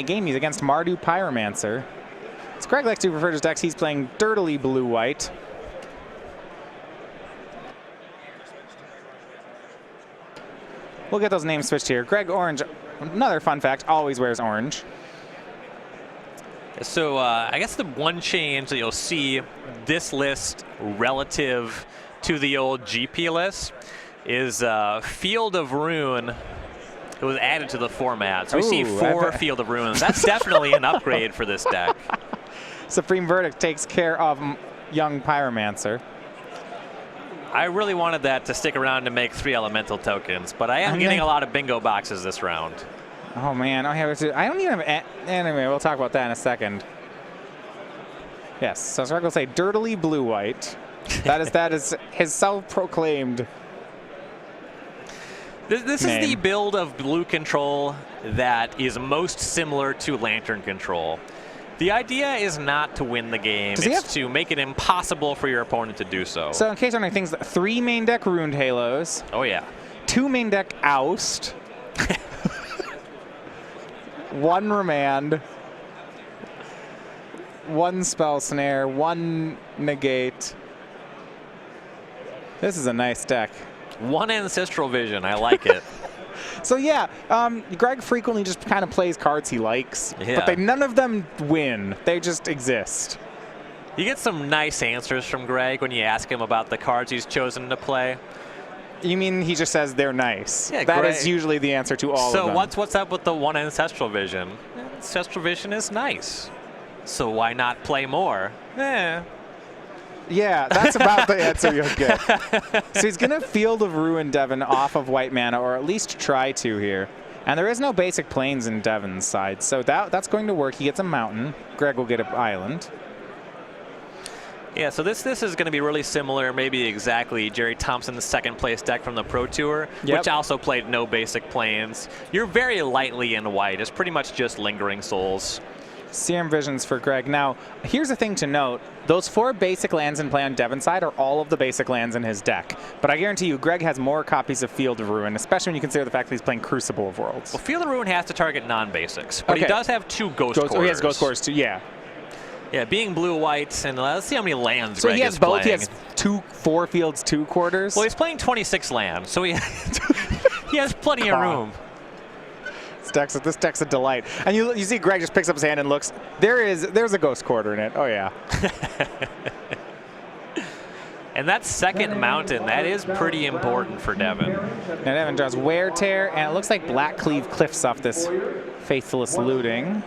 game. He's against Mardu Pyromancer. As Greg likes to refer to his decks, he's playing Dirtily Blue-White. We'll get those names switched here. Greg Orange, another fun fact, always wears orange. So I guess the one change that you'll see this list relative to the old GP list is Field of Rune. It was added to the format. So we see 4 Field of Runes. That's definitely an upgrade for this deck. Supreme Verdict takes care of young Pyromancer. I really wanted that to stick around to make 3 elemental tokens, but I am getting a lot of bingo boxes this round. Oh man, I don't even have anyway, we'll talk about that in a second. Yes, so Greg will say Dirtily Blue-White. That is his self-proclaimed. This is the build of blue control that is most similar to Lantern control. The idea is not to win the game, it's to make it impossible for your opponent to do so. So in case there are things, 3 main deck Runed Halos. Oh yeah. 2 main deck Oust. 1 Remand. 1 Spell Snare. 1 Negate. This is a nice deck. 1 Ancestral Vision, I like it. So yeah, Greg frequently just kind of plays cards he likes, but none of them win. They just exist. You get some nice answers from Greg when you ask him about the cards he's chosen to play. You mean he just says they're nice? Yeah, that is usually the answer to all of them. So what's up with the 1 Ancestral Vision? Ancestral Vision is nice. So why not play more? Yeah, that's about the answer you'll get. So he's going to Field of Ruin Devin off of white mana, or at least try to here. And there is no basic plains in Devin's side, so that's going to work. He gets a mountain. Greg will get an island. Yeah, so this is going to be really similar, maybe exactly Jerry Thompson's second place deck from the Pro Tour, which also played no basic plains. You're very lightly in white. It's pretty much just Lingering Souls. Serum Visions for Greg. Now, here's the thing to note. Those 4 basic lands in play on Devin's side are all of the basic lands in his deck. But I guarantee you, Greg has more copies of Field of Ruin, especially when you consider the fact that he's playing Crucible of Worlds. Well, Field of Ruin has to target non-basics, but he does have 2 Ghost Quarters. Oh, he has Ghost Quarters too, yeah. Yeah, being blue-white, and let's see how many lands so Greg he has is both. playing. He has 4 fields, 2 quarters. Well, he's playing 26 lands, so he has plenty of room. This deck's a delight. And you see Greg just picks up his hand and looks. There's a Ghost Quarter in it. Oh, yeah. And that second mountain, that is pretty important for Devin. Now Devin draws Wear Tear, and it looks like Blackcleave cliffs off this Faithless Looting.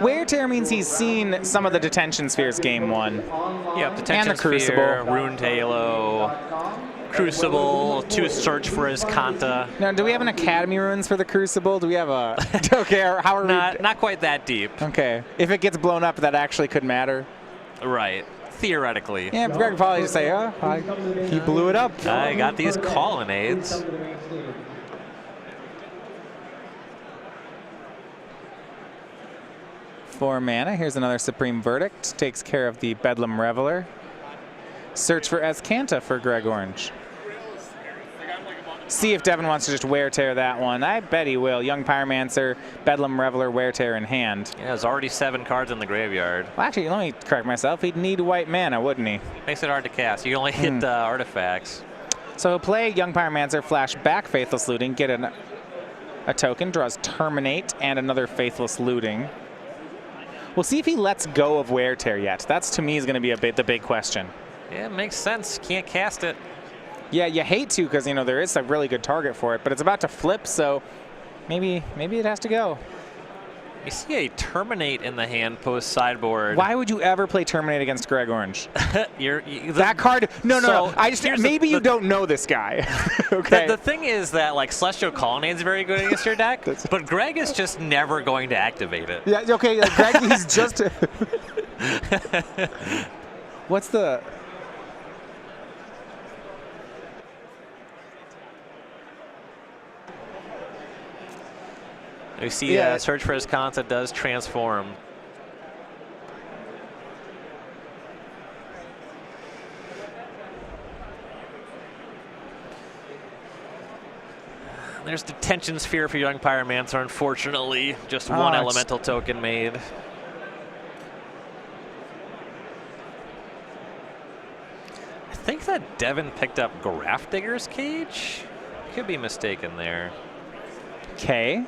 Wear Tear means he's seen some of the Detention Spheres game 1. Yeah, Detention and the Crucible. Sphere, Runed Halo, Crucible, 2 Search for his Kanta. Now, do we have an Academy Ruins for the Crucible? Do we have a... Okay, how are we... Not quite that deep. Okay. If it gets blown up, that actually could matter. Right. Theoretically. Yeah, Greg would probably just say, he blew it up. I got these colonnades. For mana, here's another Supreme Verdict. Takes care of the Bedlam Reveler. Search for Azcanta for Greg Orange. See if Devin wants to just Wear Tear that one. I bet he will. Young Pyromancer, Bedlam Reveler, Wear Tear in hand. Yeah, there's already 7 cards in the graveyard. Well, actually, let me correct myself. He'd need white mana, wouldn't he? Makes it hard to cast. You can only hit artifacts. So he'll play Young Pyromancer, flash back Faithless Looting, get a token, draws Terminate, and another Faithless Looting. We'll see if he lets go of Wear Tear yet. That's, to me, is going to be the big question. Yeah, it makes sense. Can't cast it. Yeah, you hate to because, there is a really good target for it, but it's about to flip, so maybe it has to go. You see a Terminate in the hand post sideboard. Why would you ever play Terminate against Greg Orange? That card, no. Maybe you don't know this guy. Okay. The thing is that Celestial Colonnade is very good against your deck, but Greg is just never going to activate it. Yeah, okay, Greg, he's just... What's the... We see Search for his Kanta does transform. there's Detention Sphere for Young Pyromancer, unfortunately. Just one elemental token made. I think that Devin picked up Grafdigger's Cage? Could be mistaken there. Okay.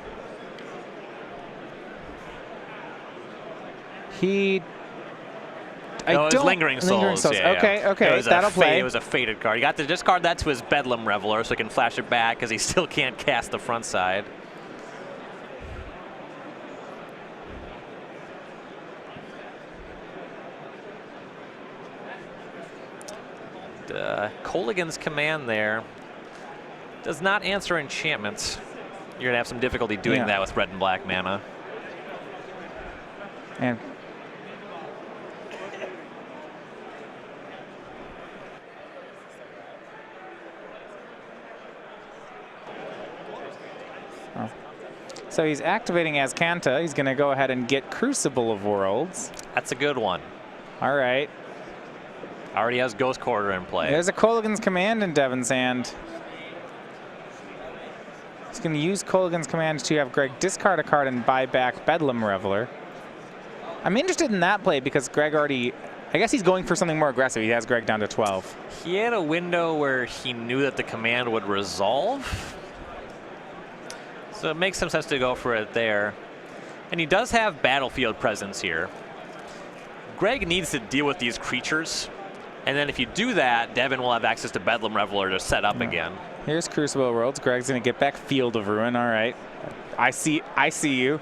No, it was Lingering Souls. Yeah, okay, yeah. okay, that'll play. It was a faded card. You got to discard that to his Bedlam Reveler so he can flash it back because he still can't cast the front side. Kolaghan's Command there does not answer enchantments. You're going to have some difficulty doing that with red and black mana. And so he's activating Azcanta. He's going to go ahead and get Crucible of Worlds. That's a good one. All right. Already has Ghost Quarter in play. There's a Kolaghan's Command in Devin's hand. He's going to use Kolaghan's Command to have Greg discard a card and buy back Bedlam Reveler. I'm interested in that play because Greg already, I guess he's going for something more aggressive. He has Greg down to 12. He had a window where he knew that the command would resolve. So it makes some sense to go for it there. And he does have battlefield presence here. Greg needs to deal with these creatures. And then if you do that, Devin will have access to Bedlam Reveler to set up again. Here's Crucible of Worlds. Greg's going to get back Field of Ruin. All right. I see you.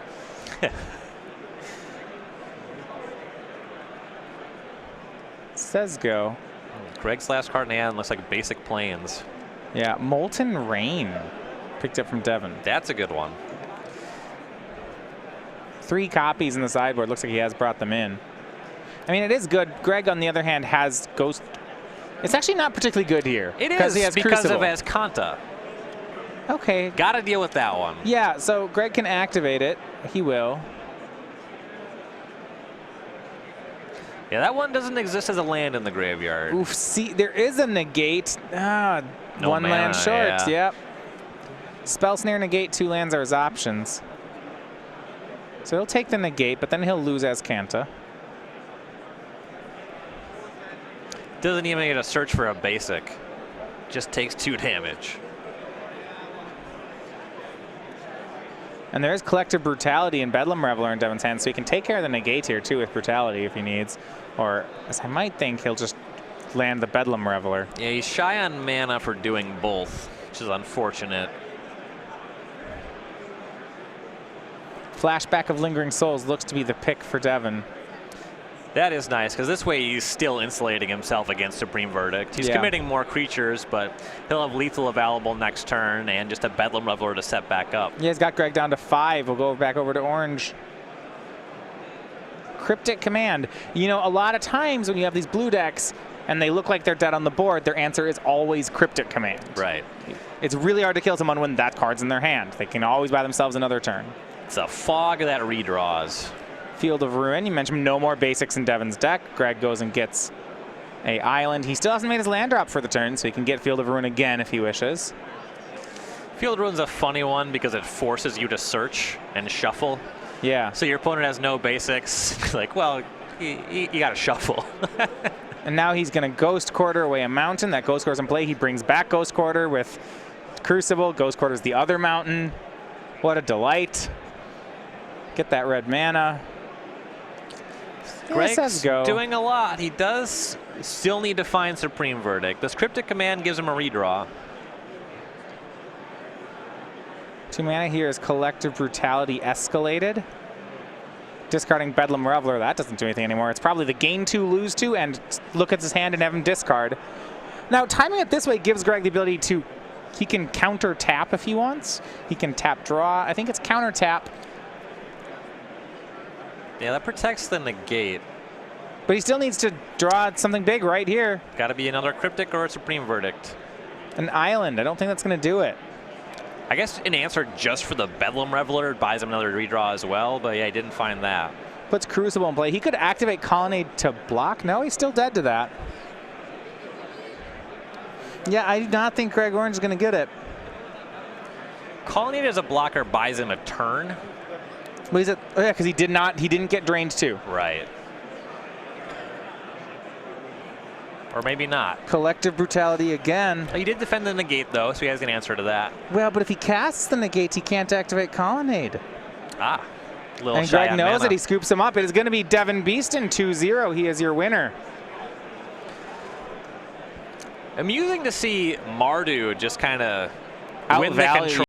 Says go. Greg's last card in hand looks like basic plains. Yeah, Molten Rain picked up from Devin. That's a good one. 3 copies in the sideboard. Looks like he has brought them in. I mean, it is good. Greg, on the other hand, has Ghost. It's actually not particularly good here. It is he has because Crucible. of Azcanta. Okay. Got to deal with that one. Yeah, so Greg can activate it. He will. Yeah, that one doesn't exist as a land in the graveyard. Oof, see, there is a negate. No one mana, land short, yeah. Yep. Spell Snare, negate, 2 lands are his options. So he'll take the negate, but then he'll lose Azcanta. Doesn't even get a search for a basic. Just takes 2 damage. And there is Collective Brutality and Bedlam Reveler in Devin's hand, so he can take care of the negate here too with Brutality if he needs. Or, as I might think, he'll just land the Bedlam Reveler. Yeah, he's shy on mana for doing both, which is unfortunate. Flashback of Lingering Souls looks to be the pick for Devin. That is nice, because this way he's still insulating himself against Supreme Verdict. He's committing more creatures, but he'll have lethal available next turn and just a Bedlam Reveler to set back up. Yeah, he's got Greg down to 5. We'll go back over to orange. Cryptic Command. You know, a lot of times when you have these blue decks and they look like they're dead on the board, their answer is always Cryptic Command. Right. It's really hard to kill someone when that card's in their hand. They can always buy themselves another turn. It's a fog that redraws. Field of Ruin. You mentioned no more basics in Devin's deck. Greg goes and gets a island. He still hasn't made his land drop for the turn, so he can get Field of Ruin again if he wishes. Field of Ruin's a funny one because it forces you to search and shuffle. Yeah. So your opponent has no basics. Like, well, you got to shuffle. And now he's going to Ghost Quarter away a mountain. That Ghost Quarter's in play. He brings back Ghost Quarter with Crucible. Ghost Quarter's the other mountain. What a delight. Get that red mana. Greg's doing a lot. He does still need to find Supreme Verdict. This Cryptic Command gives him a redraw. 2 mana here is Collective Brutality escalated. Discarding Bedlam Reveler, that doesn't do anything anymore. It's probably the gain 2, lose 2, and look at his hand and have him discard. Now, timing it this way gives Greg the ability to, he can counter tap if he wants. He can tap draw. I think it's counter tap. Yeah, that protects the negate. But he still needs to draw something big right here. Got to be another Cryptic or a Supreme Verdict. An island. I don't think that's going to do it. I guess an answer just for the Bedlam Reveler buys him another redraw as well, but yeah, he didn't find that. Puts Crucible in play. He could activate Colonnade to block. No, he's still dead to that. Yeah, I do not think Greg Orange is going to get it. Calling it as a blocker buys him a turn. Well, he's at, oh yeah, because he didn't get drained too. Right. Or maybe not. Collective brutality again. He did defend the negate though, so he has an answer to that. Well, but if he casts the negate, he can't activate Colonnade. Ah. Little And shy Greg on knows mana. it. He scoops him up. It is going to be Devin Beaston 2-0. He is your winner. Amusing to see Mardu just kind of win the Outvalue- control.